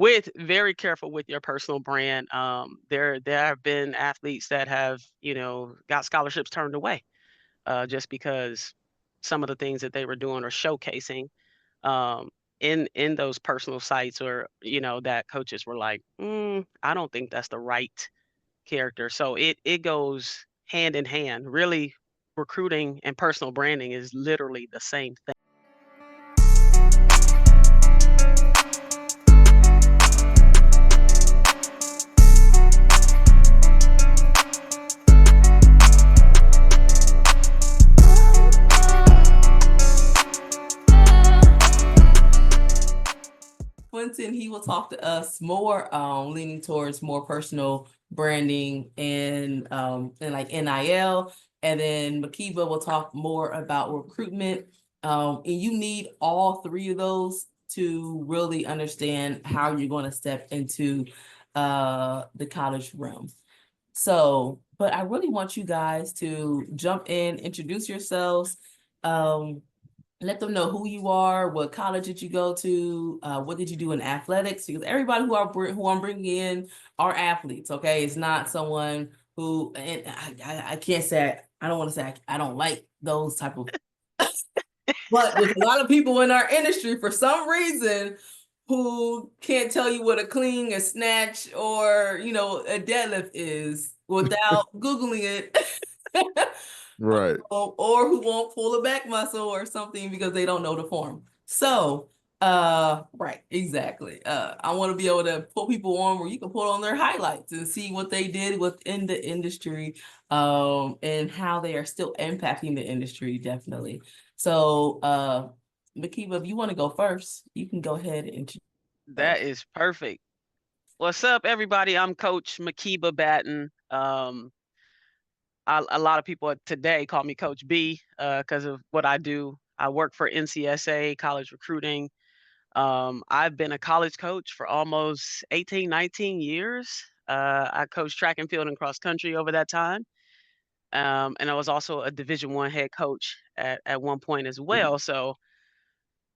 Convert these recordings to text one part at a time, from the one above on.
with very careful with your personal brand. There have been athletes that have, got scholarships turned away, just because some of the things that they were doing or showcasing, um, in those personal sites, or that coaches were like, I don't think that's the right character. So it goes hand in hand. Really, recruiting and personal branding is literally the same thing. Quinton, he will talk to us more, leaning towards more personal branding and like NIL. And then Matiba will talk more about recruitment. And you need all three of those to really understand how you're going to step into the college realm. So, but I really want you guys to jump in, introduce yourselves. Let them know who you are, what college did you go to, what did you do in athletics? Because everybody who I'm bringing in are athletes. Okay, it's not someone who, and I can't say, I don't want to say I don't like those type of, but there's a lot of people in our industry for some reason who can't tell you what a clean, a snatch, or a deadlift is without googling it. Right. Or who won't pull a back muscle or something because they don't know the form. So, right, exactly. I want to be able to put people on where you can put on their highlights and see what they did within the industry, and how they are still impacting the industry, definitely. So, Matiba, if you want to go first, you can go ahead and That is perfect. What's up, everybody? I'm Coach Matiba Batten. A lot of people today call me Coach B, because of what I do. I work for NCSA College Recruiting. I've been a college coach for almost 18, 19 years. I coached track and field and cross country over that time. And I was also a Division I head coach at one point as well. So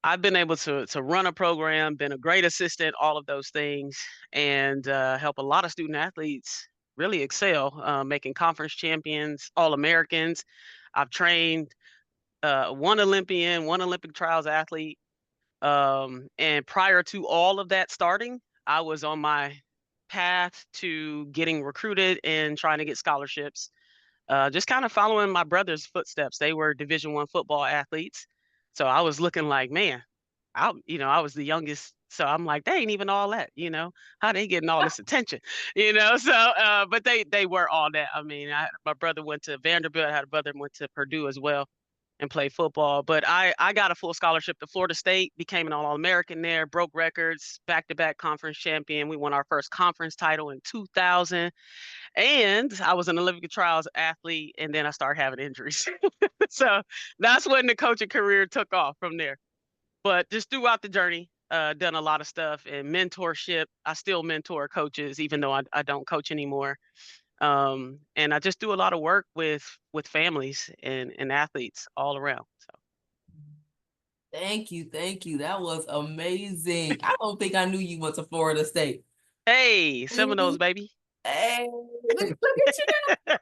I've been able to run a program, been a great assistant, all of those things, and help a lot of student athletes really excel, making conference champions, All Americans. I've trained one Olympian, one Olympic trials athlete, and prior to all of that starting, I was on my path to getting recruited and trying to get scholarships. Just kind of following my brother's footsteps. They were Division I football athletes, so I was looking like, man, I was the youngest, so I'm like, they ain't even all that, how they getting all this attention, So, but they were all that. I mean, my brother went to Vanderbilt. I had a brother who went to Purdue as well and played football. But I got a full scholarship to Florida State, became an All-American there, broke records, back-to-back conference champion. We won our first conference title in 2000, and I was an Olympic trials athlete, and then I started having injuries. So that's when the coaching career took off from there. But just throughout the journey, done a lot of stuff and mentorship. I still mentor coaches, even though I don't coach anymore. And I just do a lot of work with families and athletes all around. So Thank you, thank you. That was amazing. I don't think I knew you went to Florida State. hey, Seminoles, baby. Hey, look at you now.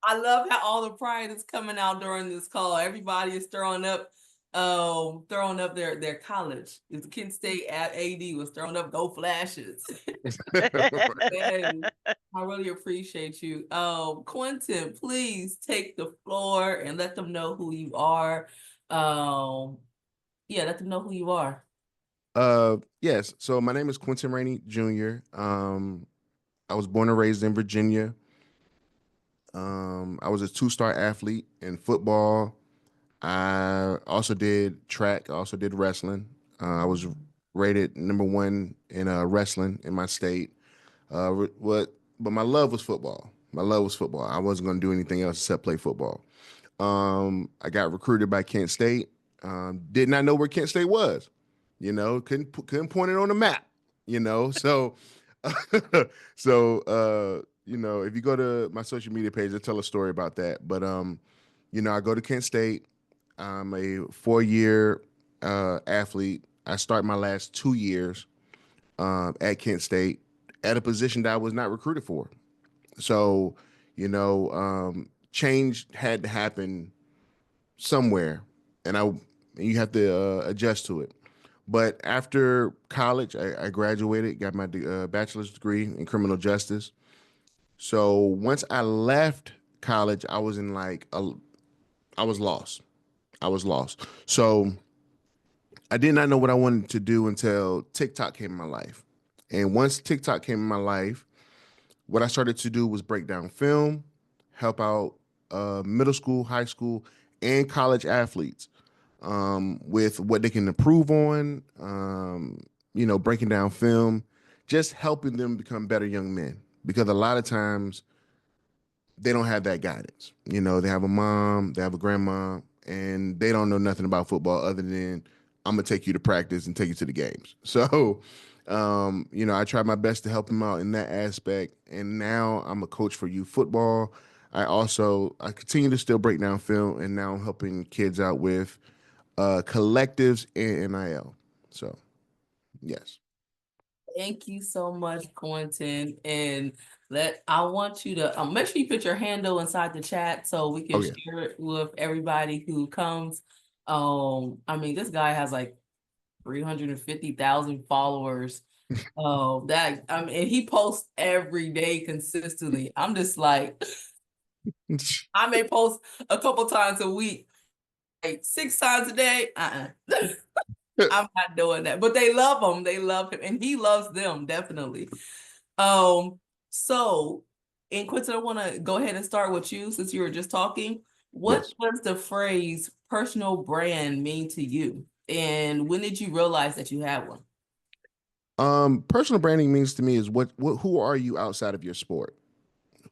I love how all the pride is coming out during this call. Everybody is throwing up their college. It's Kent State at AD was throwing up go flashes. Hey, I really appreciate you. Quinton, please take the floor and let them know who you are. Let them know who you are. Yes. So my name is Quinton Rainey Jr. I was born and raised in Virginia. I was a two-star athlete in football. I also did track. I also did wrestling. I was rated number one in wrestling in my state. But my love was football. My love was football. I wasn't going to do anything else except play football. I got recruited by Kent State. Did not know where Kent State was. Couldn't point it on the map. So if you go to my social media page, I tell a story about that. But I go to Kent State. I'm a 4-year athlete. I start my last 2 years at Kent State at a position that I was not recruited for. So, change had to happen somewhere, and you have to adjust to it. But after college, I graduated, got my bachelor's degree in criminal justice. So once I left college, I was in I was lost. I was lost. So I did not know what I wanted to do until TikTok came in my life. And once TikTok came in my life, what I started to do was break down film, help out middle school, high school, and college athletes with what they can improve on, breaking down film, just helping them become better young men. Because a lot of times they don't have that guidance. They have a mom, they have a grandma, and they don't know nothing about football other than I'm gonna take you to practice and take you to the games. So, I try my best to help them out in that aspect. And now I'm a coach for youth football. I continue to still break down film, and now I'm helping kids out with collectives and NIL. So, yes. Thank you so much, Quinton. And I want you to make sure you put your handle inside the chat so we can Oh yeah. share it with everybody who comes. This guy has like 350,000 followers. And he posts every day consistently. I'm just like, I may post a couple times a week, like 6 times a day. I'm not doing that. But they love him. They love him, and he loves them definitely. So, and Quinton, I want to go ahead and start with you since you were just talking. What Yes. does the phrase personal brand mean to you? And when did you realize that you had one? Personal branding means to me is who are you outside of your sport?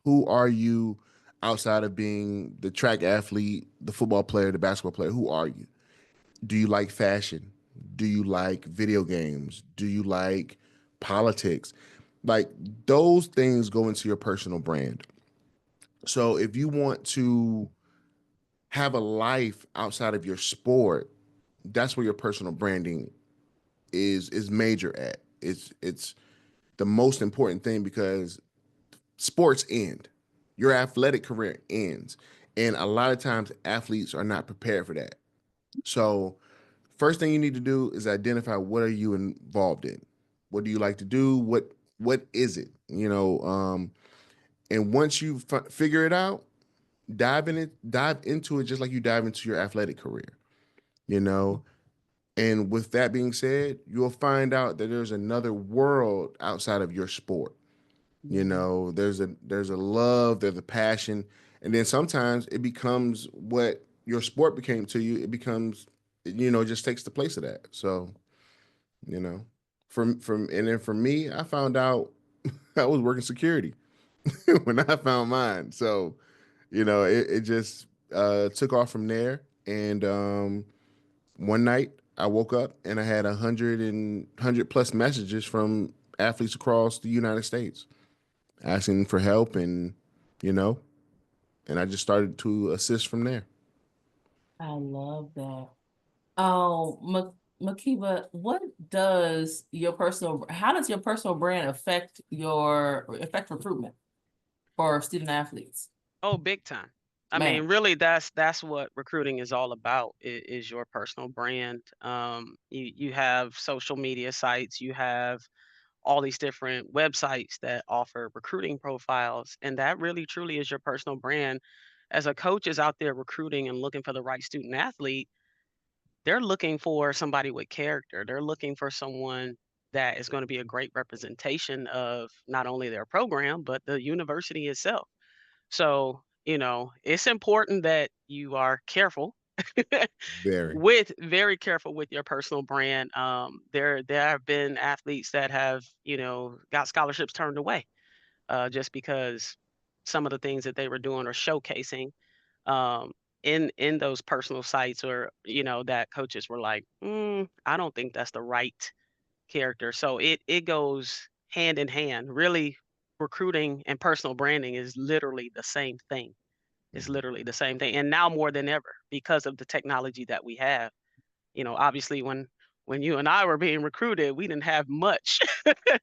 Who are you outside of being the track athlete, the football player, the basketball player? Who are you? Do you like fashion? Do you like video games? Do you like politics? Like those things go into your personal brand. So if you want to have a life outside of your sport, that's where your personal branding is major at. It's the most important thing because sports end. Your athletic career ends. And a lot of times athletes are not prepared for that. So first thing you need to do is identify what are you involved in? What do you like to do? What is it? And once you figure it out, dive into it just like you dive into your athletic career, you know? And with that being said, you'll find out that there's another world outside of your sport. There's a love, there's a passion, and then sometimes it becomes what your sport became to you. It becomes, it just takes the place of that. So, you know, and then for me, I found out I was working security when I found mine. So, it just took off from there. And one night I woke up and I had 100 plus messages from athletes across the United States asking for help, and you know, and I just started to assist from there. I love that. Oh, Matiba, how does your personal brand affect recruitment for student athletes? Oh, big time. I Man, mean, really, that's what recruiting is all about, is your personal brand. You have social media sites, you have all these different websites that offer recruiting profiles, and that really truly is your personal brand. As a coach is out there recruiting and looking for the right student athlete, they're looking for somebody with character. They're looking for someone that is going to be a great representation of not only their program, but the university itself. So, it's important that you are careful Very. very careful with your personal brand. There have been athletes that have, got scholarships turned away just because some of the things that they were doing or showcasing um, in those personal sites, or that coaches were like, I don't think that's the right character. So it goes hand in hand. Really, recruiting and personal branding is literally the same thing. It's Mhm. literally the same thing, and now more than ever because of the technology that we have. Obviously, when when you and I were being recruited, we didn't have much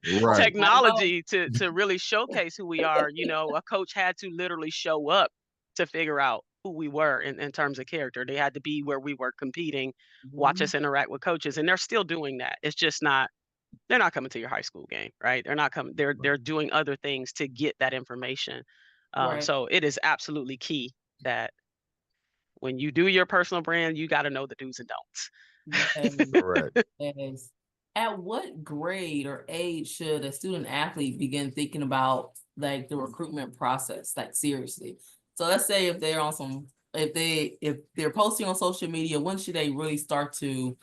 Right. I know. technology to really showcase who we are. You know, a coach had to literally show up to figure out who we were in terms of character. They had to be where we were competing, watch Mhm. us interact with coaches, and they're still doing that. It's just not they're not coming to your high school game, right? They're not coming. They're doing other things to get that information. Right. So it is absolutely key that when you do your personal brand, you got to know the do's and Yes. don'ts. Correct. Yes. At what grade or age should a student athlete begin thinking about like the recruitment process, like seriously? So let's say if they're on some, if they're posting on social media, when should they really start to,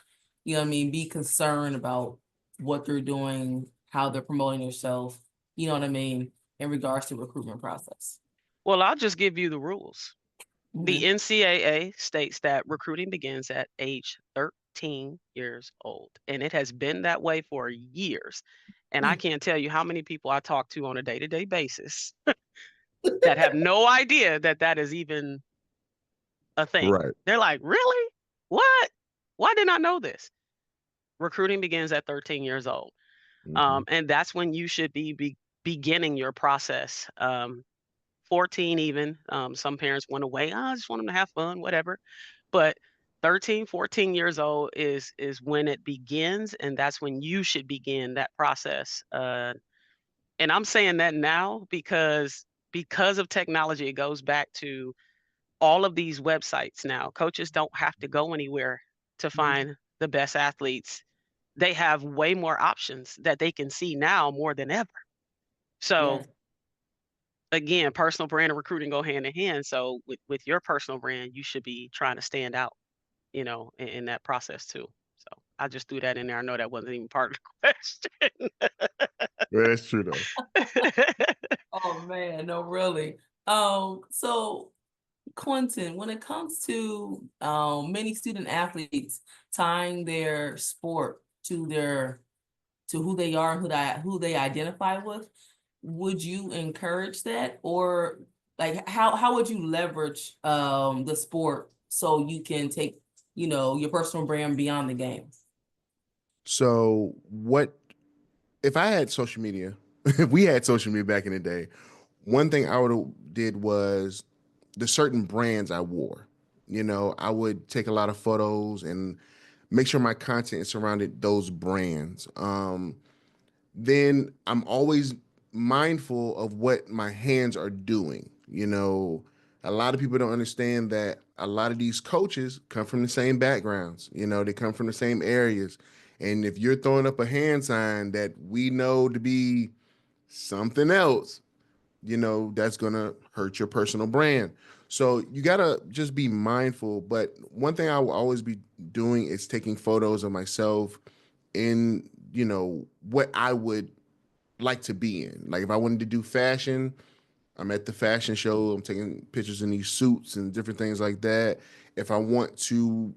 you know what I mean, be concerned about what they're doing, how they're promoting themselves, you know what I mean, in regards to recruitment process? Well, I'll just give you the rules. The Mhm. NCAA states that recruiting begins at age 13 years old, and it has been that way for years. And I Mm. can't tell you how many people I talk to on a day-to-day basis that have no idea that that is even a thing. Right. They're like, "Really? What? Why didn't I know this?" Recruiting begins at 13 years old. Hmm. And that's when you should be beginning your process. 14 even. Some parents want to wait. "Oh, I just want them to have fun, whatever." But 13, 14 years old is when it begins, and that's when you should begin that process. And I'm saying that now because of technology, it goes back to all of these websites now. Coaches don't have to go anywhere to Mhm. find the best athletes. They have way more options that they can see now more than ever. So Yes. again, personal brand and recruiting go hand in hand. So with your personal brand, you should be trying to stand out, in that process too. So I just threw that in there. I know that wasn't even part of the Well, that's true though. question. Oh man, no, really. So Quentin, when it comes to many student athletes tying their sport to their to who they are, who they identify with, would you encourage that, or like how would you leverage the sport so you can take your personal brand beyond the game? So what if I had social media? If we had social media back in the day, one thing I would have did was the certain brands I wore. I would take a lot of photos and make sure my content surrounded those brands. Then I'm always mindful of what my hands are doing. A lot of people don't understand that a lot of these coaches come from the same backgrounds. They come from the same areas. And if you're throwing up a hand sign that we know to be something else, that's going to hurt your personal brand. So you got to just be mindful. But one thing I will always be doing is taking photos of myself in, what I would like to be in. Like if I wanted to do fashion, I'm at the fashion show, I'm taking pictures in these suits and different things like that. If I want to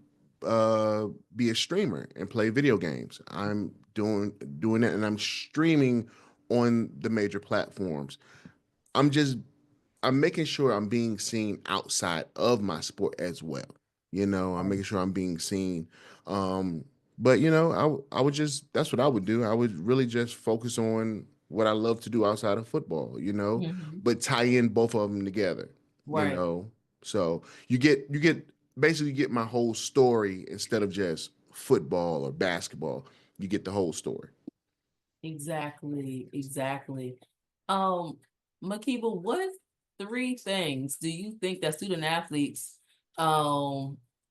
be a streamer and play video games, I'm doing it and I'm streaming on the major platforms. I'm just I'm making sure I'm being seen outside of my sport as well. I'm making sure I'm being seen. Um, but I would just that's what I would do. I would really just focus on what I love to do outside of football, Mhm. but tie in both of them together, you Right. know. So you get basically get my whole story instead of just football or basketball. You get the whole story. Exactly, exactly. Um, Makiba, what three things do you think that student athletes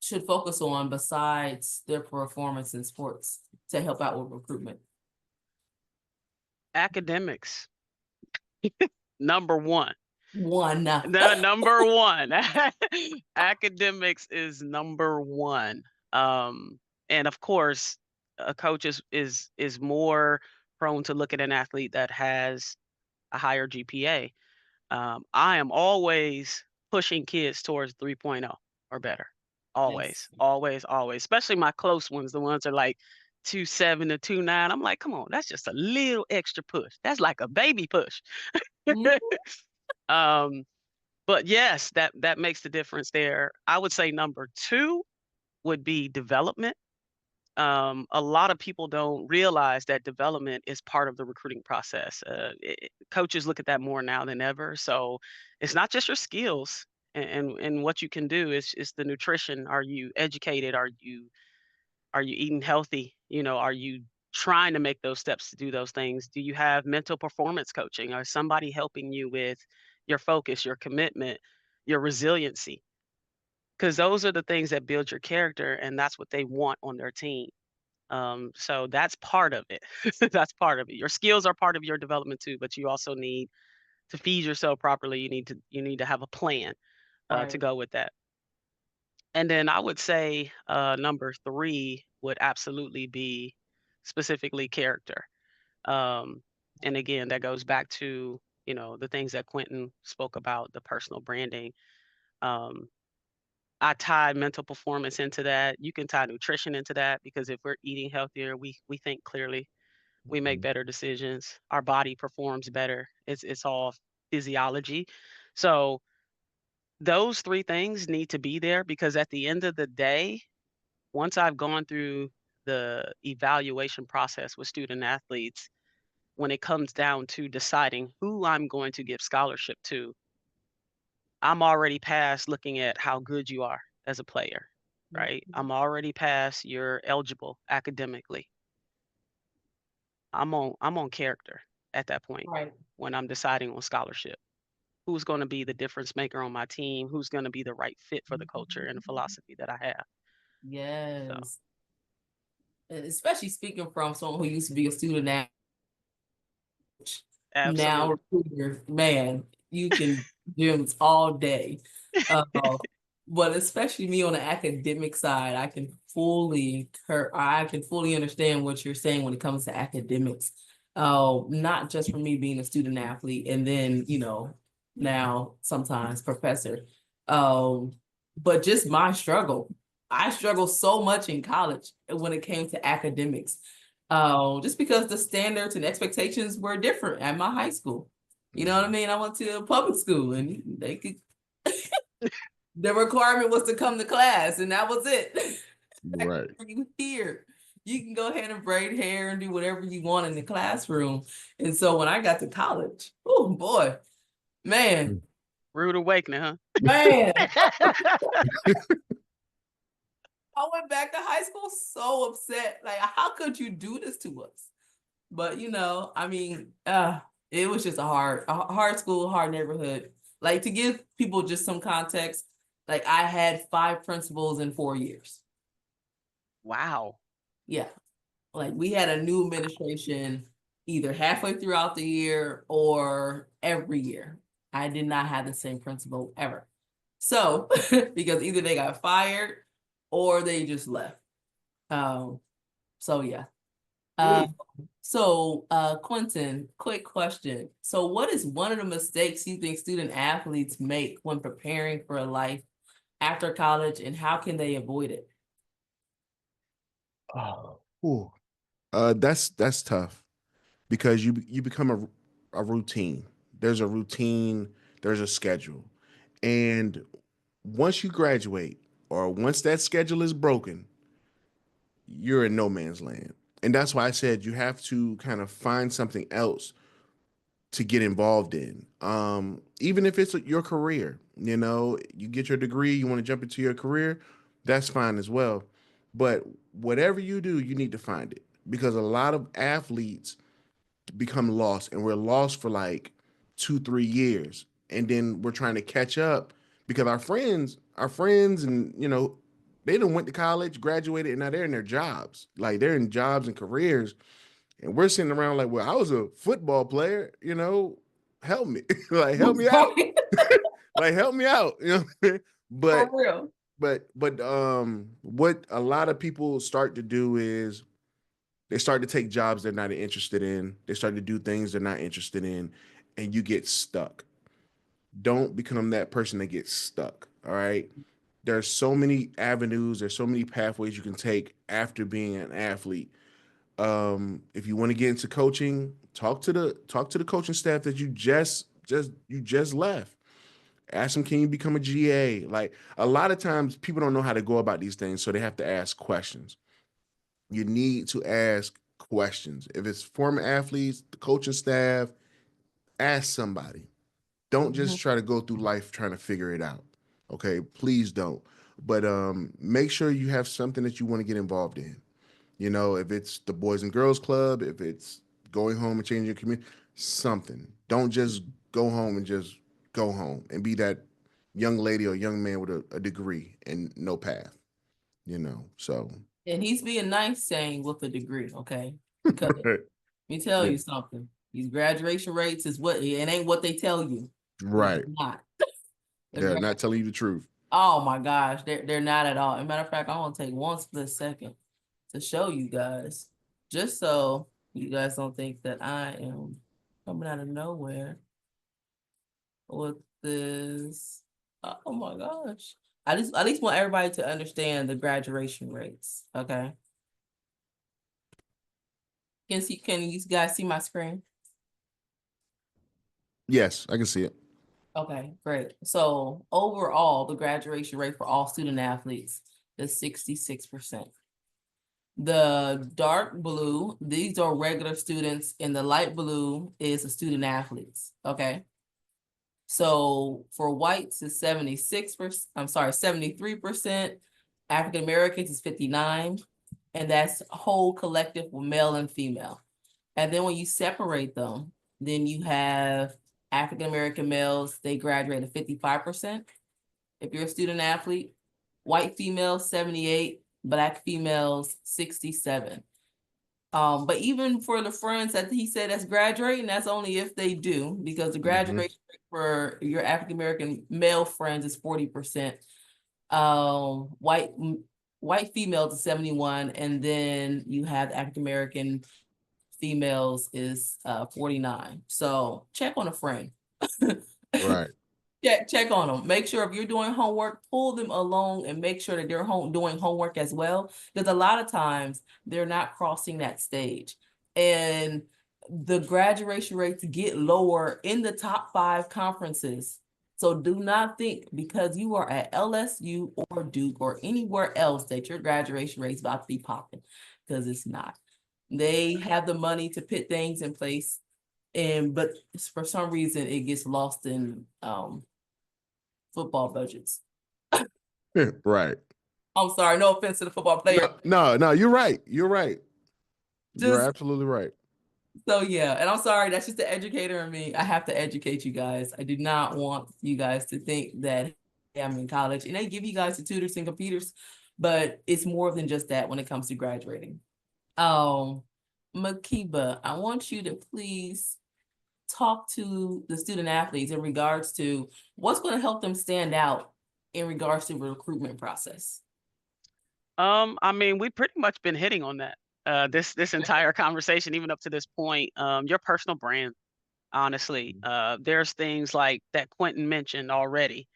should focus on besides their performance in sports to help out with recruitment? Academics, number one. One. The number one. Academics is number one. Um, and of course, a coach is more prone to look at an athlete that has a higher GPA. I am always pushing kids towards 3.0 or better. Always, Yes. always, always. Especially my close ones, the ones that are like 2.7 to 2.9. I'm like, come on, that's just a little extra push. That's like a baby push. Mhm. um, but yes, that makes the difference there. I would say number two would be development. A lot of people don't realize that development is part of the recruiting process. Coaches look at that more now than ever. So it's not just your skills and what you can do. It's the nutrition. Are you educated? Are you eating healthy? Are you trying to make those steps to do those things? Do you have mental performance coaching? Or somebody helping you with your focus, your commitment, your resiliency? Because those are the things that build your character, and that's what they want on their team. So that's part of it. That's part of it. Your skills are part of your development too, but you also need to feed yourself properly. You need to have a plan to Right. go with that. And then I would say number three would absolutely be specifically character. Um, and again, that goes back to the things that Quentin spoke about, the personal branding. Um, I tie mental performance into that. You can tie nutrition into that because if we're eating healthier, we think clearly, we make better decisions, our body performs better. It's all physiology. So those three things need to be there because at the end of the day, once I've gone through the evaluation process with student athletes, when it comes down to deciding who I'm going to give scholarship to, I'm already past looking at how good you are as a player, right? I'm already past you're eligible academically. I'm on character at that point Right. when I'm deciding on scholarship. Who's going to be the difference maker on my team? Who's going to be the right fit for the culture and the philosophy that I have? So, Yes. And especially speaking from someone who used to be a student now absolutely. recruiter, man, you can gyms all day. Uh, but especially me on the academic side, I can fully understand what you're saying when it comes to academics. Not just for me being a student athlete and then, now sometimes professor. Um, but just my struggle. I struggled so much in college when it came to academics. Just because the standards and expectations were different at my high school. You know what I mean? I went to a public school and they could the requirement was to come to class and that was it. Right. You here. You can go ahead and braid hair and do whatever you want in the classroom. And so when I got to college, oh boy, man, Rude awakening, man, huh? I went back to high school so upset. Like, how could you do this to us? But I mean, it was just a hard school, hard neighborhood. Like to give people just some context, like I had 5 principals in 4 years. Wow. Yeah. Like we had a new administration either halfway throughout the year or every year. I did not have the same principal ever. So, because either they got fired or they just left. So yeah. Uh, Mm. Quinton, quick question. So what is one of the mistakes you think student athletes make when preparing for a life after college and how can they avoid it? Oh, ooh. That's tough because you become a routine. There's a routine, there's a schedule. And once you graduate or once that schedule is broken, you're in no man's land. And that's why I said you have to kind of find something else to get involved in. Even if it's your career, you get your degree, you want to jump into your career, that's fine as well. But whatever you do, you need to find it because a lot of athletes become lost and we're lost for like 2 3 years and then we're trying to catch up because our friends and they done went to college graduated and now they're in their jobs, like they're in jobs and careers, and we're sitting around like, well, I was a football player, help me. Like help me out. Like help me out, For but real. what a lot of people start to do is they start to take jobs they're not interested in. They start to do things they're not interested in, and you get stuck. Don't become that person that gets stuck. All right. There's so many avenues, there's so many pathways you can take after being an athlete. If you want to get into coaching, talk to the coaching staff that you just left. Ask them, can you become a GA? Like a lot of times people don't know how to go about these things, so they have to ask questions. You need to ask questions. If it's former athletes, the coaching staff, ask somebody. Don't just try to go through life trying to figure it out. Okay, please don't. But make sure you have something that you want to get involved in. You know, if it's the Boys and Girls Club, if it's going home and changing your community, something. Don't just go home and just go home and be that young lady or young man with a degree and no path. You know, so And he's being nice saying with a degree, okay? Because let me tell yeah, you something. These graduation rates is what it ain't what they tell you. right. It's not. They're not telling you the truth. Oh my gosh, they're not at all. As a matter of fact, I want to take one split second to show you guys, just so you guys don't think that I am coming out of nowhere with this. Oh my gosh. I just at least want everybody to understand the graduation rates. Okay. Can you guys see my screen? Yes, I can see it. Okay, great. So overall, the graduation rate for all student athletes is 66%. The dark blue, these are regular students, and the light blue is the student athletes. Okay. So for whites is 76%, I'm sorry, 73%. African Americans is 59%, and that's whole collective with male and female. And then when you separate them, then you have African American males, they graduate at 55%. If you're a student athlete, white females 78, black females 67. But even for the friends that he said that's graduating, that's only if they do, because the graduation rate for your African American male friends is 40%. White females is 71, and then you have African American females is 49. So check on a friend. Right. Check on them. Make sure if you're doing homework, pull them along and make sure that they're doing homework as well. Because a lot of times they're not crossing that stage. And the graduation rates get lower in the top 5 conferences. So do not think because you are at LSU or Duke or anywhere else that your graduation rate is about to be popping, because it's not. They have the money to put things in place, but for some reason it gets lost in football budgets. Right. I'm sorry, no offense to the football player. No, you're right. You're right. You're Just absolutely right. so yeah, and I'm sorry, that's just the educator in me. I have to educate you guys. I do not want you guys to think that hey, I'm in college and they give you guys the tutors and computers, but it's more than just that when it comes to graduating. Matiba, I want you to please talk to the student athletes in regards to what's going to help them stand out in regards to the recruitment process. I mean, we pretty much been hitting on that. This entire conversation, even up to this point, your personal brand, honestly. There's things like that Quinton mentioned already.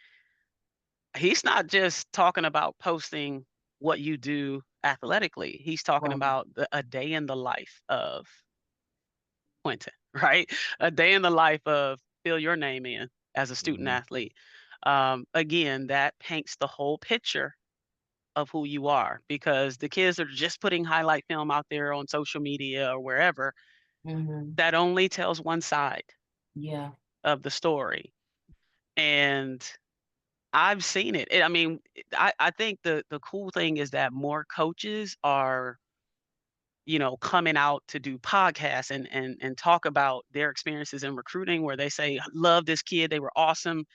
He's not just talking about posting what you do athletically. He's talking about a day in the life of Quinton, right? A day in the life of fill your name in as a student athlete. Again, that paints the whole picture of who you are, because the kids that are just putting highlight film out there on social media or wherever, that only tells one side Yeah. of the story. And I've seen it. I mean, I think the cool thing is that more coaches are, coming out to do podcasts and talk about their experiences in recruiting, where they say, "I love this kid, they were awesome,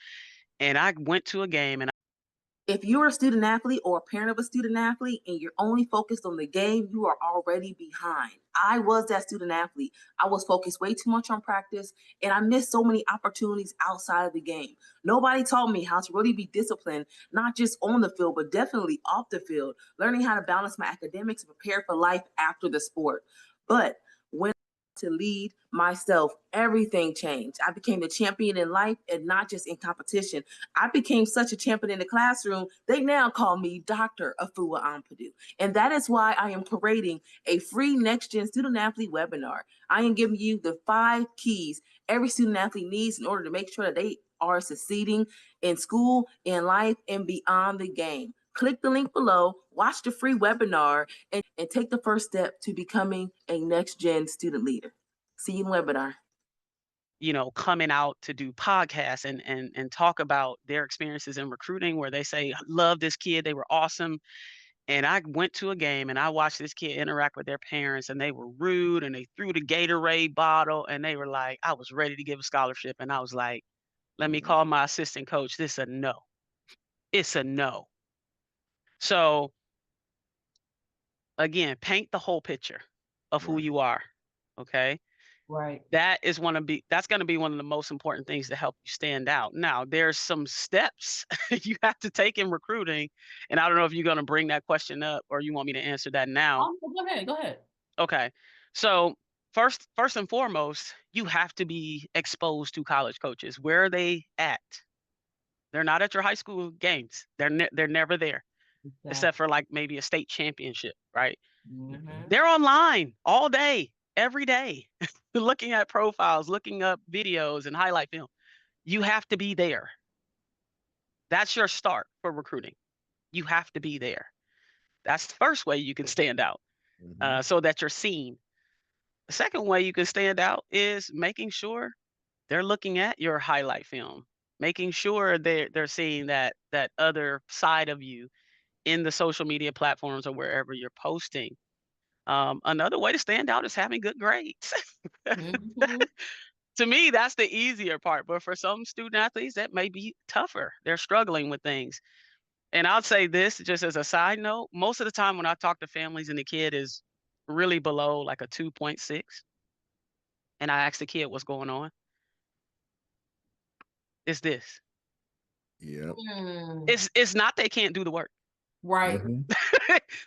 and I went to a game and." If you're a student athlete or a parent of a student athlete and you're only focused on the game, you are already behind. I was that student athlete. I was focused way too much on practice, and I missed so many opportunities outside of the game. Nobody taught me how to really be disciplined, not just on the field, but definitely off the field, learning how to balance my academics and prepare for life after the sport. But when to lead myself, everything changed. I became a champion in life and not just in competition. I became such a champion in the classroom, they now call me Dr. Afua Ampadu. And that is why I am creating a free Nexgen student athlete webinar. I am giving you the 5 keys every student athlete needs in order to make sure that they are succeeding in school, in life, and beyond the game. Click the link below, watch the free webinar, and take the first step to becoming a Nexgen student leader. See you in the webinar. Coming out to do podcasts and talk about their experiences in recruiting where they say, I love this kid, they were awesome. And I went to a game and I watched this kid interact with their parents and they were rude and they threw the Gatorade bottle and they were like, I was ready to give a scholarship. And I was like, let me call my assistant coach. This is a no. It's a no. So again, paint the whole picture of who you are. Okay. Right. That's going to be one of the most important things to help you stand out. Now, there's some steps you have to take in recruiting, and I don't know if you're going to bring that question up or you want me to answer that now. Go ahead. Okay. So, first and foremost, you have to be exposed to college coaches. Where are they at? They're not at your high school games. They're never there, except for like maybe a state championship, right? Mm-hmm. They're online all day, every day, looking at profiles, looking up videos and highlight film. You have to be there. That's your start for recruiting. You have to be there. That's the first way you can stand out, so that you're seen. The second way you can stand out is making sure they're looking at your highlight film, making sure they're seeing that other side of you in the social media platforms or wherever you're posting. Another way to stand out is having good grades. Mm-hmm. To me, that's the easier part, but for some student athletes, that may be tougher. They're struggling with things. And I'll say this just as a side note, most of the time when I talk to families and the kid is really below like a 2.6, and I ask the kid what's going on, it's this. Yep. It's not they can't do the work. Right.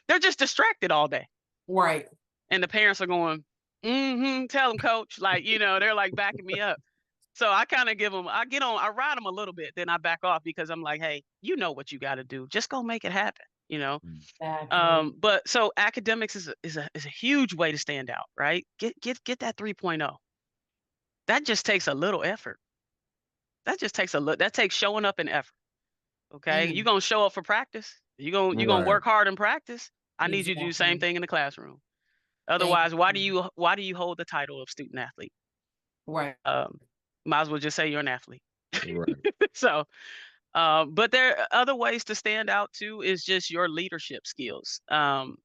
They're just distracted all day. Right. And the parents are going, tell them, coach. Like, they're like backing me up. So I kind of I ride them a little bit, then I back off because I'm like, hey, you know what you got to do. Just go make it happen, Exactly. But so academics is a huge way to stand out, right? Get that 3.0. That just takes a little effort. That takes showing up in effort. Okay. You're going to show up for practice. You're going to work hard in practice. I need you to do the same thing in the classroom. Otherwise, why do you hold the title of student athlete? Right. Might as well just say you're an athlete. Right. So, but there are other ways to stand out too, is just your leadership skills. Earning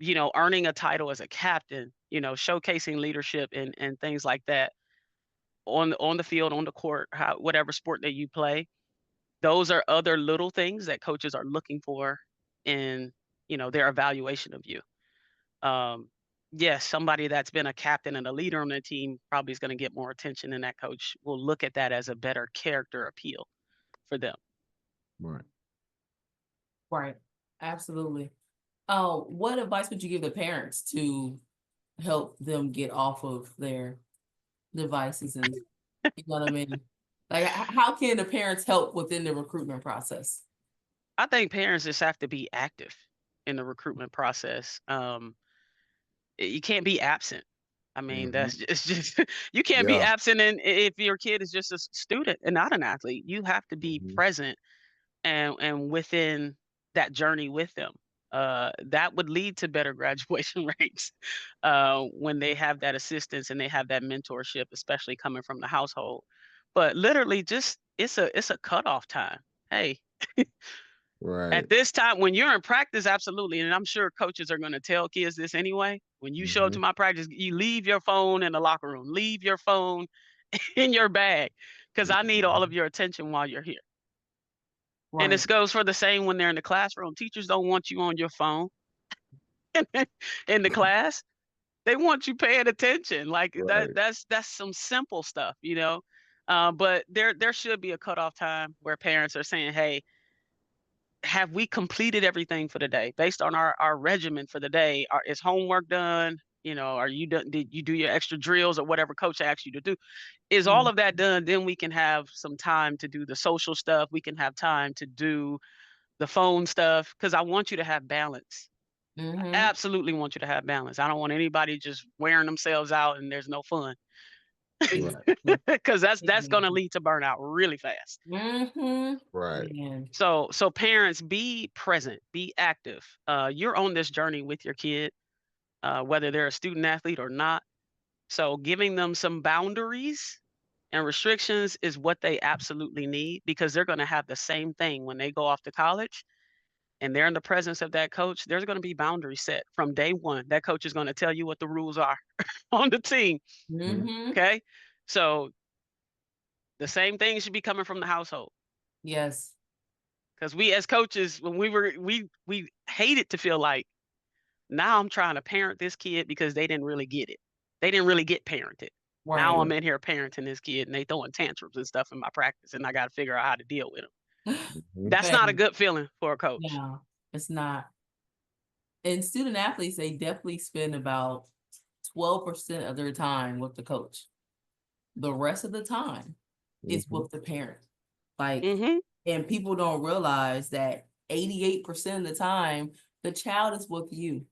a title as a captain, showcasing leadership and things like that on the field, on the court, whatever sport that you play. Those are other little things that coaches are looking for in, their evaluation of you. Yes, somebody that's been a captain and a leader on the team probably is going to get more attention, and that coach will look at that as a better character appeal for them. Right. Right. Absolutely. What advice would you give the parents to help them get off of their devices and you know what I mean? Like, how can the parents help within the recruitment process? I think parents just have to be active in the recruitment process. You can't be absent. I mean, it's just you can't be absent if your kid is just a student and not an athlete. You have to be present and within that journey with them. That would lead to better graduation rates when they have that assistance and they have that mentorship, especially coming from the household. But literally, just it's a cutoff time. Hey, Right. at this time, when you're in practice, absolutely, and I'm sure coaches are going to tell kids this anyway. When you show up to my practice, you leave your phone in the locker room. Leave your phone in your bag because I need all of your attention while you're here. Right. And this goes for the same when they're in the classroom. Teachers don't want you on your phone in the class. They want you paying attention. Like that's some simple stuff, But there should be a cutoff time where parents are saying, hey, have we completed everything for the day based on our regimen for the day? Is homework done? Are you done? Did you do your extra drills or whatever coach asked you to do? Is all of that done? Then we can have some time to do the social stuff. We can have time to do the phone stuff because I want you to have balance. I absolutely want you to have balance. I don't want anybody just wearing themselves out and there's no fun. Right. because that's going to lead to burnout really fast. Mm-hmm. Right. Man. So parents, be present, be active. You're on this journey with your kid, whether they're a student athlete or not. So giving them some boundaries and restrictions is what they absolutely need, because they're going to have the same thing when they go off to college and they're in the presence of that coach. There's going to be boundaries set from day one. That coach is going to tell you what the rules are on the team. Mm-hmm. Okay. So the same thing should be coming from the household. Yes. Because we as coaches, when we hated to feel like, now I'm trying to parent this kid because they didn't really get it. They didn't really get parented. Now Right. I'm in here parenting this kid and they throwing tantrums and stuff in my practice, and I got to figure out how to deal with them. That's not a Man, good feeling for a coach. no, it's not. And student athletes, they definitely spend about 12% of their time with the coach. The rest of the time is Mhm. with the parent. Like, Hmm. and people don't realize that 88% of the time, the child is with you.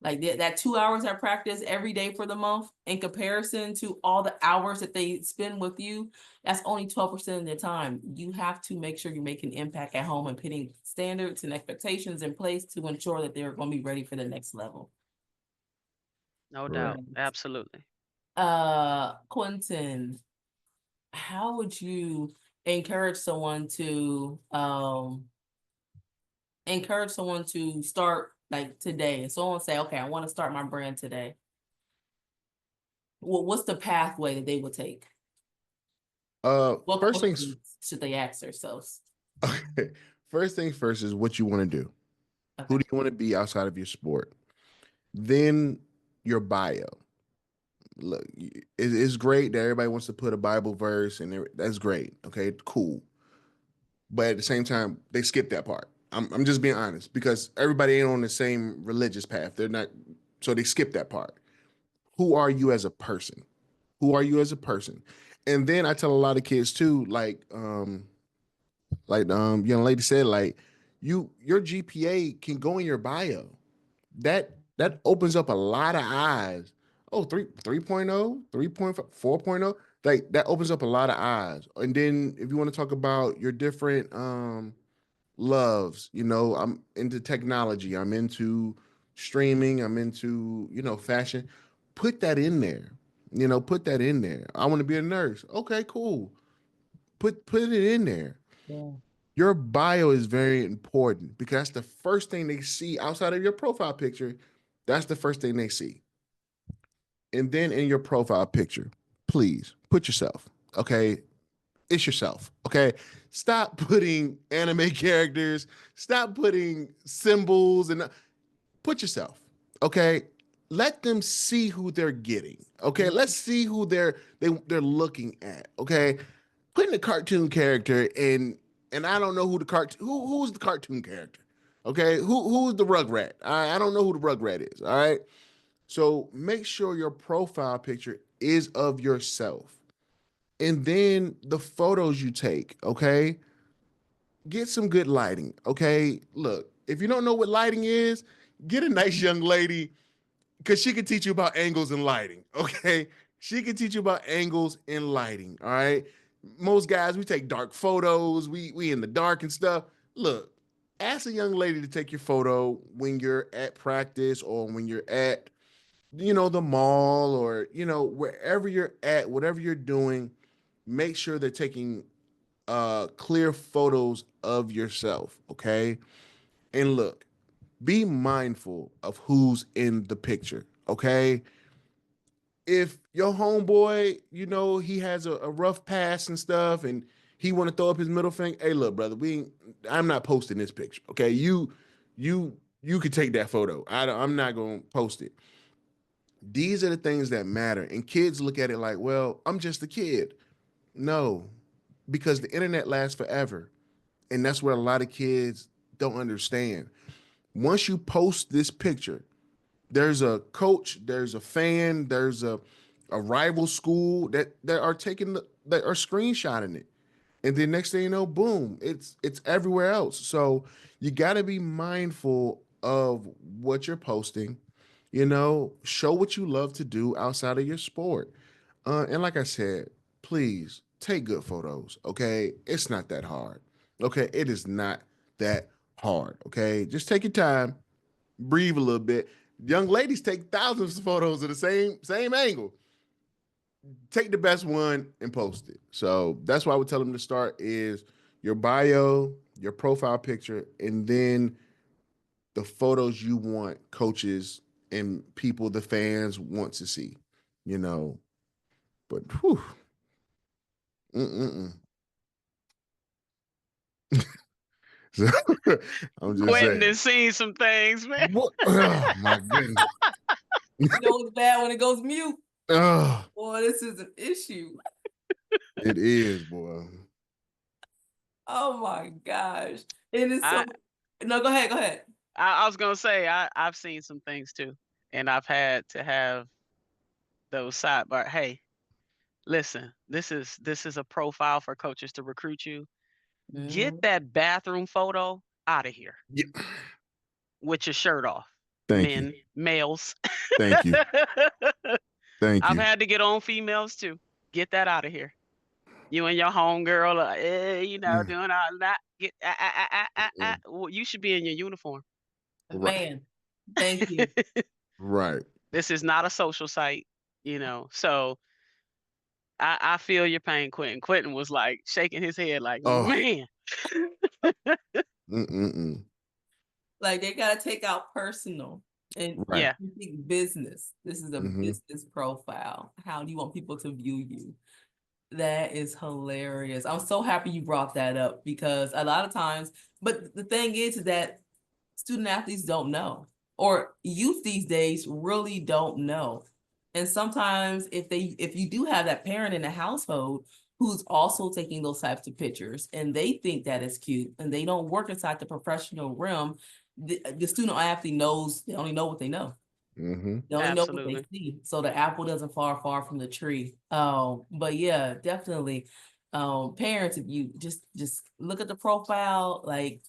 Like that 2 hours at practice every day for the month, in comparison to all the hours that they spend with you, that's only 12% of their time. You have to make sure you make an impact at home and putting standards and expectations in place to ensure that they're going to be ready for the next level. No Right. doubt. Absolutely. Quinton, how would you encourage someone to start like today? And someone say, okay, I want to start my brand today. Well, what's the pathway that they would take? What First things questions should they ask themselves? okay. First things first is what you want to do. Who Okay. do you want to be outside of your sport? Then your bio. Look, it's great that everybody wants to put a Bible verse, and that's great. Okay, cool. But at the same time, they skip that part. I'm just being honest, because everybody ain't on the same religious path. They're not, so they skip that part. Who are you as a person? Who are you as a person? And then I tell a lot of kids too, young lady said, like, your GPA can go in your bio. That opens up a lot of eyes. Oh, 3.0, 3.5, 4.0. Like, that opens up a lot of eyes. And then if you want to talk about your different loves, I'm into technology, I'm into streaming, I'm into, fashion. Put that in there. Put that in there. I want to be a nurse. Okay, cool. Put it in there. Yeah. Your bio is very important, because that's the first thing they see outside of your profile picture. That's the first thing they see. And then in your profile picture, please put yourself. Okay. It's yourself. Okay. Stop putting anime characters, stop putting symbols, and put yourself. Okay. Let them see who they're getting. Okay. Let's see who they're looking at. Okay. Put in a cartoon character, and I don't know who the who's the cartoon character. Okay. Who's the Rugrat? I don't know who the Rugrat is. All right. So make sure your profile picture is of yourself. And then the photos you take, okay? Get some good lighting, okay? Look, if you don't know what lighting is, get a nice young lady, because she can teach you about angles and lighting, okay? She can teach you about angles and lighting, all right? Most guys, we take dark photos, we in the dark and stuff. Look, ask a young lady to take your photo when you're at practice, or when you're at, the mall, or, wherever you're at, whatever you're doing. Make sure they're taking clear photos of yourself, okay? And look, be mindful of who's in the picture, okay? If your homeboy, he has a rough past and stuff, and he want to throw up his middle finger, hey, look, brother, I'm not posting this picture, okay? You could take that photo. I'm not gonna post it. These are the things that matter, and kids look at it like, well, I'm just a kid. No, because the internet lasts forever. And that's where a lot of kids don't understand. Once you post this picture, there's a coach, there's a fan, there's a rival school that are that are screenshotting it. And then next thing you know, boom, it's everywhere else. So you got to be mindful of what you're posting. Show what you love to do outside of your sport. And like I said, please take good photos. Okay, it's not that hard. Okay, it is not that hard. Okay, just take your time, breathe a little bit. Young ladies take thousands of photos of the same angle. Take the best one and post it. So that's why I would tell them to start is your bio, your profile picture, and then the photos you want coaches and people, the fans want to see. You know, but whew, mm-mm-mm. So I'm just Quentin saying. has seen some things, man. What? Oh my goodness. You know it's bad when it goes mute. Oh, Boy, this is an issue. it is, boy. Oh my gosh. It is so. I No, go ahead. Go ahead. I was gonna say I've seen some things too, and I've had to have those sidebar. Hey, listen, this is a profile for coaches to recruit you. Get Mhm. that bathroom photo out of here Yeah. with your shirt off, Thank you. males. Thank you. Thank I've you. had to get on females too. Get that out of here. You and your homegirl, Mm, doing all that. Get mm, Well, you should be in your uniform. right. Man, thank you. Right. This is not a social site, So I feel your pain, Quentin. Quentin was like shaking his head, like, Oh. man. Mm-mm-mm. Like they gotta take out personal and Right. Yeah, think business. This is a Mm-hmm. business profile. How do you want people to view you? That is hilarious. I'm so happy you brought that up because a lot of times, but the thing is that student athletes don't know, or youth these days really don't know. And sometimes if you do have that parent in the household who's also taking those types of pictures and they think that is cute and they don't work inside the professional realm, the student athlete knows they only know what they know. Mm-hmm. They only know what they absolutely. see. So the apple doesn't fall far from the tree. But yeah, definitely. Parents, if you just look at the profile, like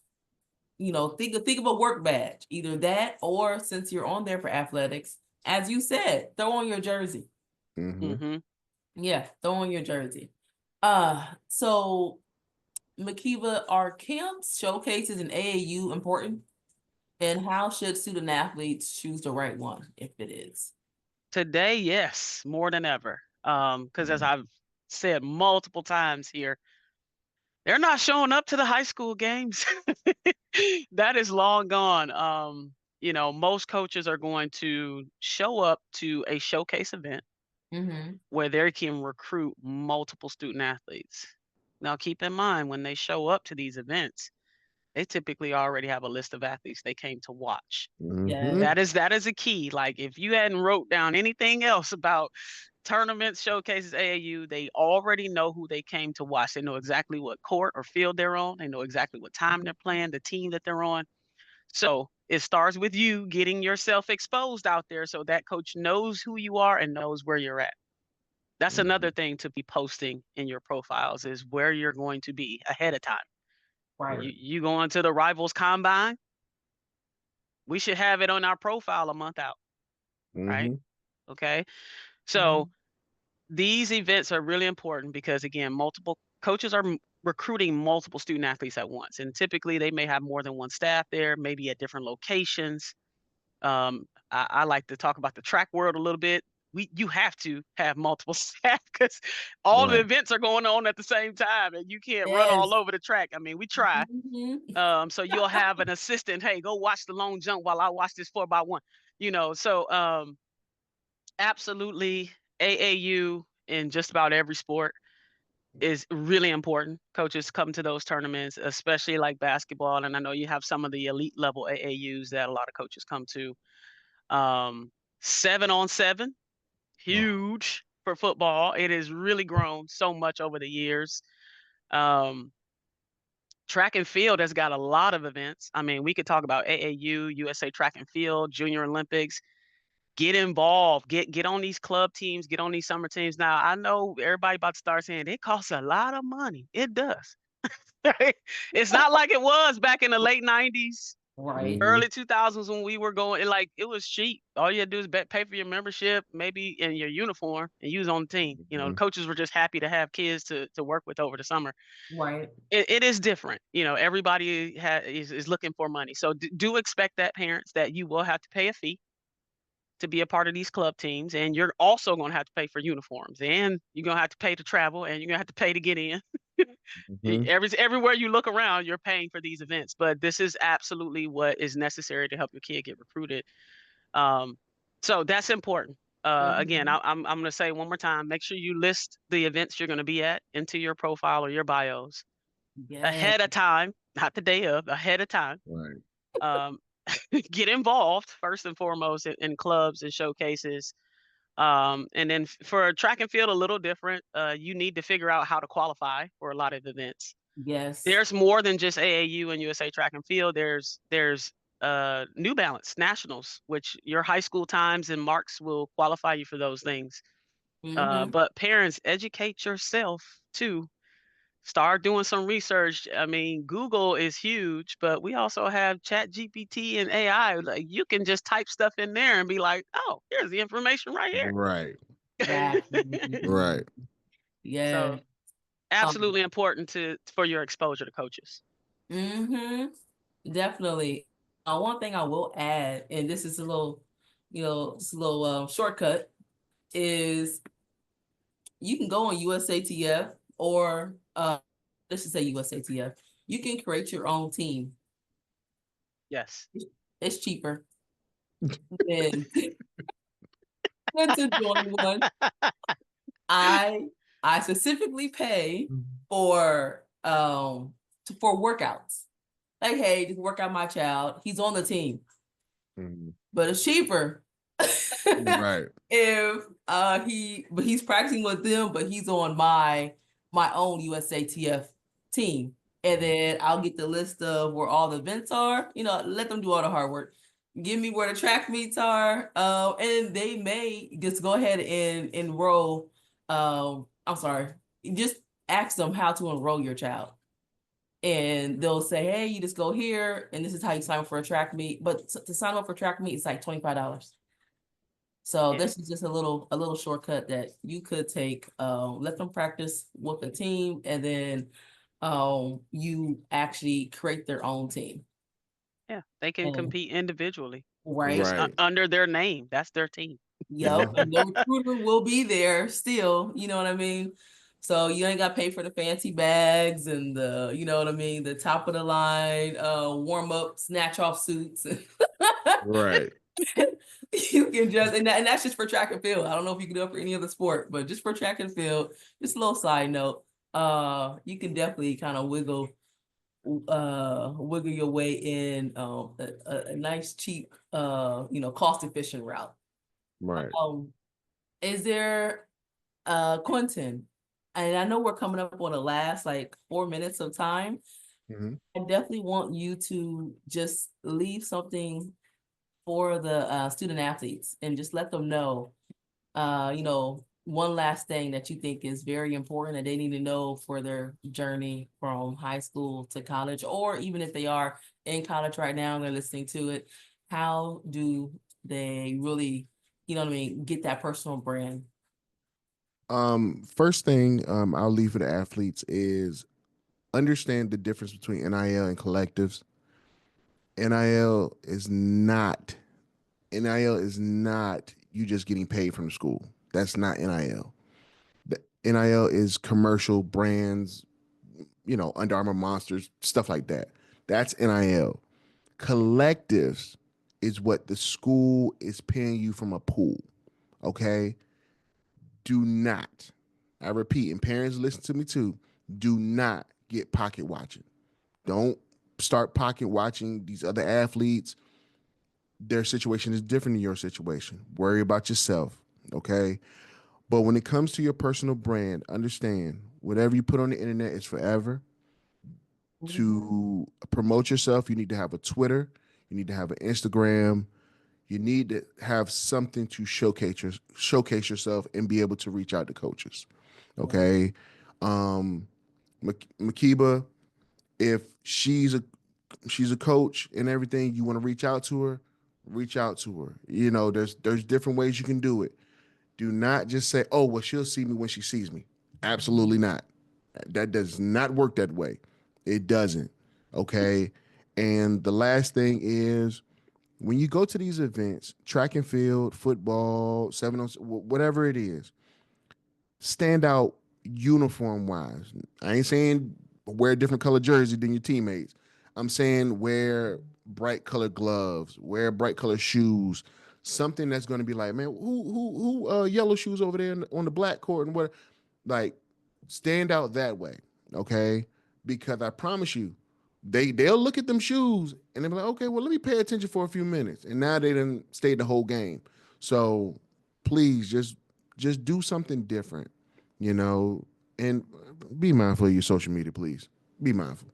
think of a work badge, either that or since you're on there for athletics, as you said, throw on your jersey. Mm-hmm. Hmm. Yeah, throw on your jersey. So Matiba, are camps, showcases, and AAU important? And how should student athletes choose the right one if it is? Today, yes, more than ever. Because as I've said multiple times here, they're not showing up to the high school games. That is long gone. Most coaches are going to show up to a showcase event Mm-hmm. where they can recruit multiple student athletes. Now, keep in mind when they show up to these events, they typically already have a list of athletes they came to watch. Mm-hmm. Yeah. That is a key. Like if you hadn't wrote down anything else about tournaments, showcases, AAU, they already know who they came to watch. They know exactly what court or field they're on. They know exactly what time they're playing, the team that they're on. So it starts with you getting yourself exposed out there so that coach knows who you are and knows where you're at. That's another thing to be posting in your profiles is where you're going to be ahead of time. Right. You going to the rivals combine? We should have it on our profile a month out, right? Mm-hmm. Okay. Mhm. So these events are really important because again, multiple coaches are recruiting multiple student athletes at once, and typically they may have more than one staff there, maybe at different locations. I like to talk about the track world a little bit. You have to have multiple staff because all the Right. events are going on at the same time, and you can't run Yes. all over the track. I mean, we try. Mhm. So you'll have an assistant. Hey, go watch the long jump while I watch this 4x1. So absolutely, AAU in just about every sport is really important. Coaches come to those tournaments, especially like basketball, and I know you have some of the elite level AAUs that a lot of coaches come to. 7-on-7, Oh. huge for football. It has really grown so much over the years. Um, Track and field has got a lot of events. I mean, we could talk about AAU, USA Track and Field, Junior Olympics. Get involved. Get on these club teams. Get on these summer teams. Now, I know everybody about to start saying it costs a lot of money. It does. It's not like it was back in the late 90s. Right. Early 2000s when we were going, it was cheap. All you had to do is pay for your membership, maybe in your uniform, and you was on the team. The coaches were just happy to have kids to work with over the summer. Right. It is different. Everybody is looking for money. So do expect that, parents, that you will have to pay a fee to be a part of these club teams, and you're also going to have to pay for uniforms, and you're going to have to pay to travel, and you're going to have to pay to get in. Everywhere you look around, you're paying for these events, but this is absolutely what is necessary to help your kid get recruited. So that's important. Again, I'm going to say one more time, make sure you list the events you're going to be at into your profile or your bios ahead of time, not the day of, ahead of time. Right. Um, get involved first and foremost in clubs and showcases. And then for track and field, a little different. You need to figure out how to qualify for a lot of events. Yes. There's more than just AAU and USA Track and Field. There's New Balance Nationals, which your high school times and marks will qualify you for those things. But parents, educate yourself too. Start doing some research. I mean, Google is huge, but we also have Chat GPT and AI. Like, you can just type stuff in there and be like, "Oh, here's the information right here." Right. Right. Yeah. So absolutely important for your exposure to coaches. Definitely. One thing I will add, and this is a little, shortcut, is you can go on USATF or let's just say USATF. You can create your own team. Yes. It's cheaper than to join one. I specifically pay for workouts. Like, hey, just work out my child. He's on the team. But it's cheaper. Right. If he's practicing with them, but he's on my own USATF team. And then I'll get the list of where all the events are, let them do all the hard work. Give me where the track meets are. And they may just go ahead and enroll. I'm sorry, just ask them how to enroll your child. And they'll say, hey, you just go here, and this is how you sign up for a track meet. But to sign up for track meet, it's like $25. So this is just a little shortcut that you could take. Let them practice with a team, and then you actually create their own team. Yeah, they can compete individually. Right. Under their name. That's their team. Yep. And the recruiter will be there still, you know what I mean? So you ain't got to pay for the fancy bags and the top of the line, warm up, snatch off suits. Right. You can just, and that's just for track and field. I don't know if you can do it for any other sport, but just for track and field, just a little side note, you can definitely kind of wiggle your way in a nice, cheap, cost efficient route. Right. Is there Quinton, and I know we're coming up on the last 4 minutes of time. I definitely want you to just leave something for the student athletes and just let them know, one last thing that you think is very important that they need to know for their journey from high school to college, or even if they are in college right now and they're listening to it, how do they really, get that personal brand? First thing I'll leave for the athletes is understand the difference between NIL and collectives. NIL is not you just getting paid from the school. That's not NIL. The NIL is commercial brands, Under Armour, Monsters, stuff like that. That's NIL. Collectives is what the school is paying you from a pool. Okay? Do not, I repeat, and parents listen to me too, do not get pocket watching. Don't start pocket watching these other athletes. Their situation is different than your situation. Worry about yourself, okay? But when it comes to your personal brand, understand whatever you put on the internet is forever. To promote yourself, you need to have a Twitter, you need to have an Instagram, you need to have something to showcase yourself and be able to reach out to coaches. Okay. Matiba, if she's she's a coach and everything. You want to reach out to her, reach out to her. You know, there's different ways you can do it. Do not just say, "Oh, well, she'll see me when she sees me." Absolutely not. That does not work that way. It doesn't. Okay. And the last thing is when you go to these events, track and field, football, whatever it is, stand out uniform wise. I ain't saying wear a different color jersey than your teammates. I'm saying wear bright colored gloves, wear bright colored shoes, something that's going to be like, man, who yellow shoes over there on the black court and what, like, stand out that way, okay? Because I promise you, they'll look at them shoes and they'll be like, okay, well, let me pay attention for a few minutes, and now they didn't stay the whole game. So please just do something different, you know, and be mindful of your social media, please. Be mindful.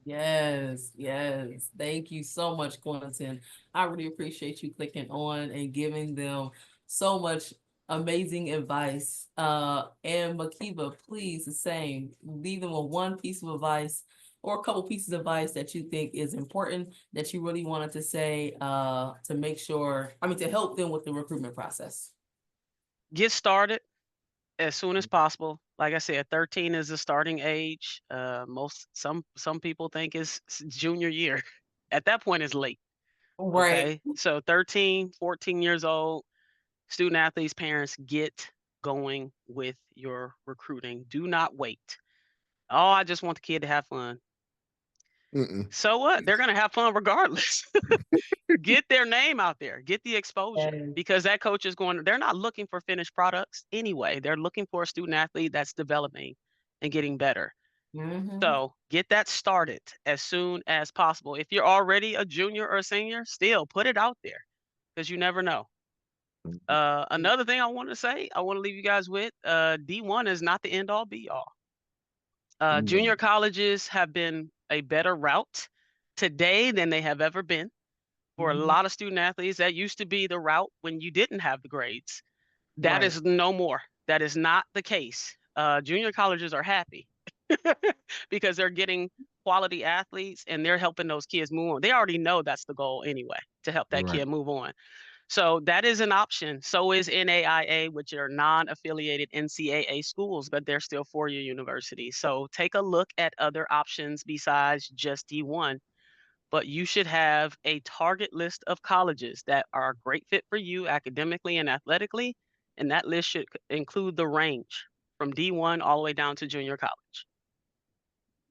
Yes, yes. Thank you so much, Quinton. I really appreciate you clicking on and giving them so much amazing advice. And Matiba, please, the same. Leave them with one piece of advice or a couple pieces of advice that you think is important that you really wanted to say to make sure, to help them with the recruitment process. Get started as soon as possible. Like I said, 13 is the starting age. Some people think it's junior year. At that point, it's late. Right. Okay. So 13, 14 years old, student athletes, parents, get going with your recruiting. Do not wait. Oh, I just want the kid to have fun. Mm-mm. So what? They're going to have fun regardless. Get their name out there, get the exposure, Yes. because that coach is they're not looking for finished products anyway. They're looking for a student athlete that's developing and getting better. So get that started as soon as possible. If you're already a junior or a senior, still put it out there because you never know. Another thing I want to say, I want to leave you guys with, D1 is not the end all be all. Junior colleges have been a better route today than they have ever been. For a lot of student athletes, that used to be the route when you didn't have the grades. That Right. is no more. That is not the case. Junior colleges are happy because they're getting quality athletes and they're helping those kids move on. They already know that's the goal anyway, to help that Right. kid move on. So that is an option. So is NAIA, which are non-affiliated NCAA schools, but they're still four-year universities. So take a look at other options besides just D1. But you should have a target list of colleges that are a great fit for you academically and athletically. And that list should include the range from D1 all the way down to junior college.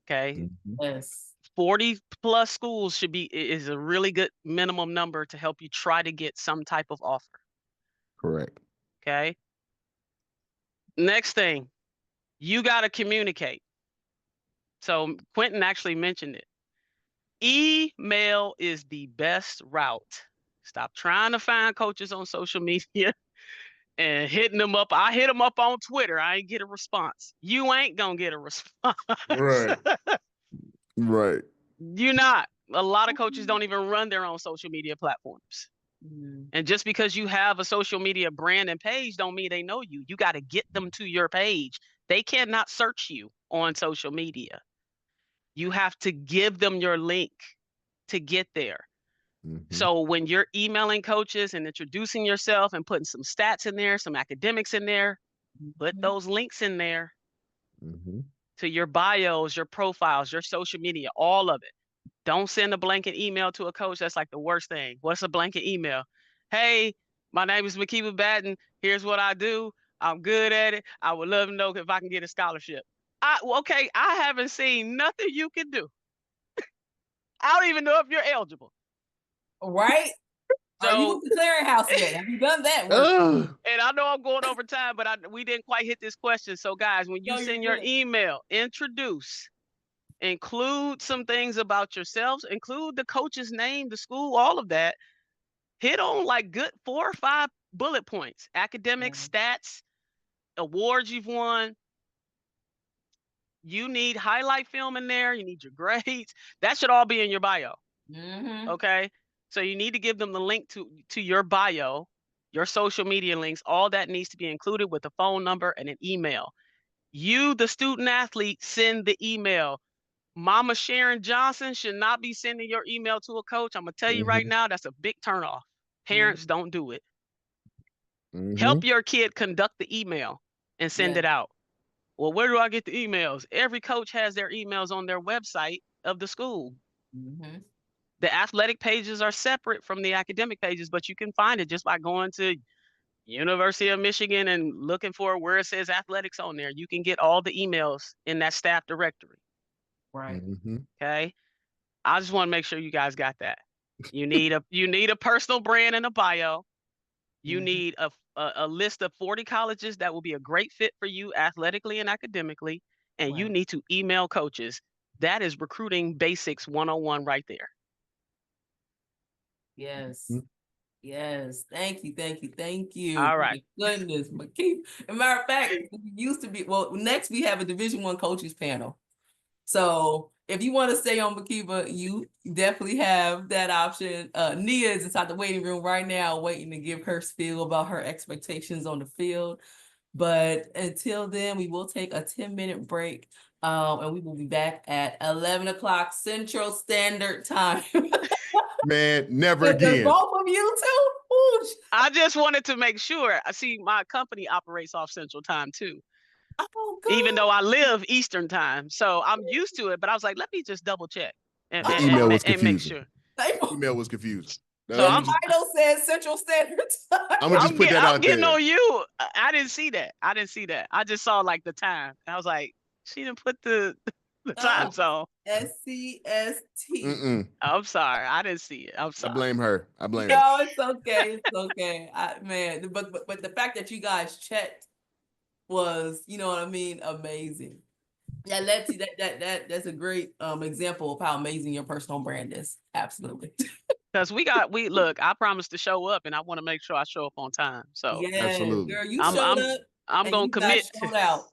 Okay. Yes. 40 plus schools is a really good minimum number to help you try to get some type of offer. Correct. Okay. Next thing, you got to communicate. So Quinton actually mentioned it. Email is the best route. Stop trying to find coaches on social media and hitting them up. I hit them up on Twitter. I ain't get a response. You ain't gonna get a response. Right. Right. You're not. A lot of coaches don't even run their own social media platforms. And just because you have a social media brand and page don't mean they know you. You got to get them to your page. They cannot search you on social media. You have to give them your link to get there. So when you're emailing coaches and introducing yourself and putting some stats in there, some academics in there, put those links in there to your bios, your profiles, your social media, all of it. Don't send a blanket email to a coach. That's like the worst thing. What's a blanket email? Hey, my name is Matiba Batten. Here's what I do. I'm good at it. I would love to know if I can get a scholarship. Okay, I haven't seen nothing you can do. I don't even know if you're eligible. Right? So, are you with the clearinghouse yet? Have you done that work? And I know I'm going over time, but we didn't quite hit this question. So guys, when you send your email, include some things about yourselves, include the coach's name, the school, all of that. Hit on like good 4 or 5 bullet points, academic stats, awards you've won. You need highlight film in there. You need your grades. That should all be in your bio. Okay. So you need to give them the link to your bio, your social media links. All that needs to be included with a phone number and an email. You, the student athlete, send the email. Mama Sharon Johnson should not be sending your email to a coach. I'm gonna tell you right now, that's a big turnoff. Parents, don't do it. Help your kid conduct the email and send it out. Well, where do I get the emails? Every coach has their emails on their website of the school. The athletic pages are separate from the academic pages, but you can find it just by going to University of Michigan and looking for where it says athletics on there. You can get all the emails in that staff directory. Right. Okay. I just want to make sure you guys got that. You need a personal brand and a bio. You need a list of 40 colleges that will be a great fit for you athletically and academically. And you need to email coaches. That is recruiting basics 101 right there. Yes. Yes. Thank you. All right. Goodness, Matiba. As a matter of fact, it used to be, well, next we have a Division I coaches panel. So if you want to stay on Matiba, you definitely have that option. Nia is inside the waiting room right now, waiting to give her spiel about her expectations on the field. But until then, we will take a 10-minute break. And we will be back at 11 o'clock Central Standard Time. Man, never again. Both of you too? Ooh. I just wanted to make sure. I see my company operates off Central Time too. Oh, good. Even though I live Eastern Time. So I'm used to it, but I was like, let me just double check and, The email was and make confusing. sure. Email was confusing. So I'm Title says Central Standard Time. I'm gonna just put that out there. I'm getting on you. I didn't see that. I just saw like the time. I was like, she didn't put the time zone. SCST. I'm sorry. I didn't see it. I'm sorry. I blame her. No, it's okay. It's okay. Man, but the fact that you guys checked was, you know what I mean, amazing. Yeah, let's see that's a great example of how amazing your personal brand is. Absolutely. Because look, I promised to show up and I want to make sure I show up on time. So yeah, absolutely. Girl, you showed up. I'm gonna commit. Out.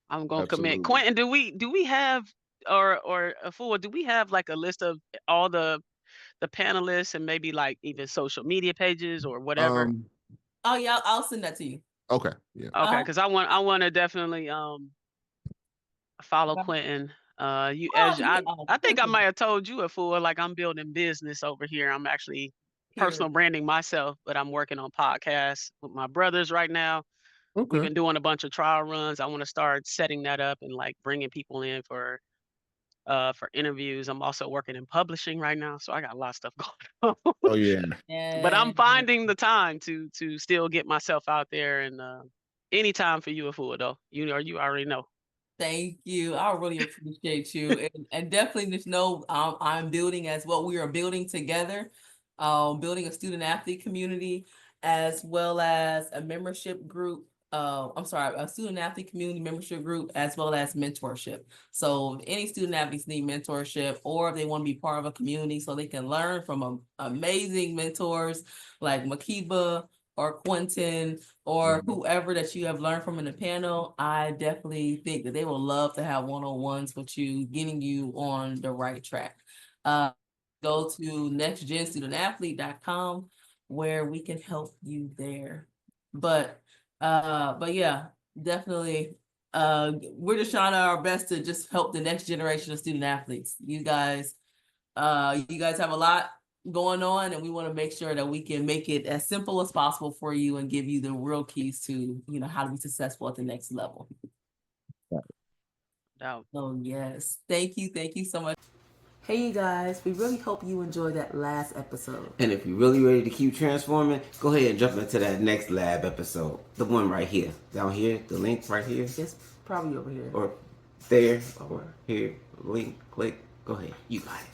I'm gonna commit. Quinton, do we have or Afua, do we have like a list of all the panelists and maybe like even social media pages or whatever? Oh yeah, I'll send that to you. Okay. Yeah. Okay, because I want to definitely follow Quinton. I think I might have told you Afua, like I'm building business over here. I'm actually personal branding myself, but I'm working on podcasts with my brothers right now. Okay. We've been doing a bunch of trial runs. I want to start setting that up and like bringing people in for interviews. I'm also working in publishing right now, so I got a lot of stuff going on. Oh yeah. But I'm finding the time to still get myself out there, and anytime for you, Afua, though. You already know. Thank you. I really appreciate you, and definitely just know I'm building as well. We are building together, building a student athlete community as well as a membership group. A student athlete community membership group as well as mentorship. So if any student athletes need mentorship or if they want to be part of a community so they can learn from amazing mentors like Matiba or Quinton or whoever that you have learned from in the panel, I definitely think that they will love to have one-on-ones with you, getting you on the right track. Go to nexgenstudentathlete.com where we can help you there. But yeah, definitely. We're just trying our best to just help the next generation of student athletes. You guys have a lot going on, and we want to make sure that we can make it as simple as possible for you and give you the real keys to, how to be successful at the next level. So yes, thank you so much. Hey you guys, we really hope you enjoyed that last episode. And if you're really ready to keep transforming, go ahead and jump into that next lab episode. The one right here. Down here, the link right here. It's probably over here. Or there, or here, link, click. Go ahead, you got it.